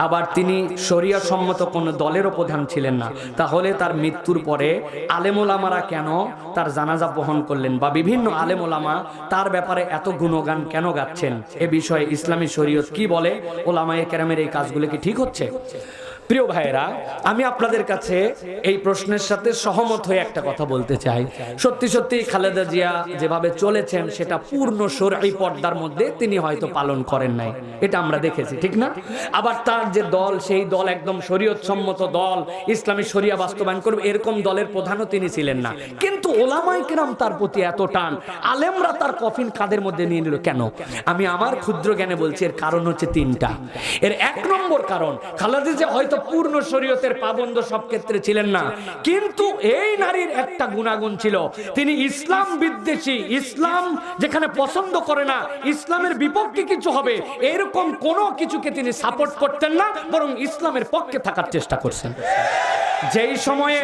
আবার তিনি শরিয়া সম্মত কোনো দলেরও প্রধান ছিলেন না। তাহলে তার মৃত্যুর পরে আলেম ওলামারা কেন তার জানাজা বহন করলেন, বা বিভিন্ন আলেম ওলামা তার ব্যাপারে এত গুণগান কেন গাচ্ছেন, এ বিষয়ে ইসলামী শরীয়ত কি বলে? ওলামায়ে কেরামের এই কাজগুলো কি ঠিক হচ্ছে? প্রিয় ভাইয়েরা, আমি আপনাদের কাছে এই প্রশ্নের সাথে সহমত হয়ে একটা কথা বলতে চাই। সত্যি সত্যি খালেদা জিয়া যেভাবে চলেছেন সেটা পূর্ণ শরঈ পর্দার মধ্যে তিনি হয়তো পালন করেন নাই, এটা আমরা দেখেছি, ঠিক না? আবার তার যে দল, সেই দল একদম শরীয়ত সম্মত দল, ইসলামী শরিয়া বাস্তবায়ন করবে এরকম দলের প্রধানও তিনি ছিলেন না। কিন্তু ওলামায়ে কেরাম তার প্রতি এত টান, আলেমরা তার কফিন কাঁধের মধ্যে নিয়ে নিল কেন? আমি আমার ক্ষুদ্র জ্ঞানে বলছি, এর কারণ হচ্ছে তিনটা। এর এক নম্বর কারণ, খালেদা জিয়া হয়তো পূর্ণ শরীয়তের পাবন্দ সব ক্ষেত্রে ছিলেন না, কিন্তু এই নারীর একটা গুণাগুণ ছিল, তিনি ইসলাম বিদ্বেষী, ইসলাম যেখানে পছন্দ করে না, ইসলামের বিপক্ষে কিছু হবে এরকম কোনো কিছুকে তিনি সাপোর্ট করতেন না, বরং ইসলামের পক্ষে থাকার চেষ্টা করছেন। যেই সময়ে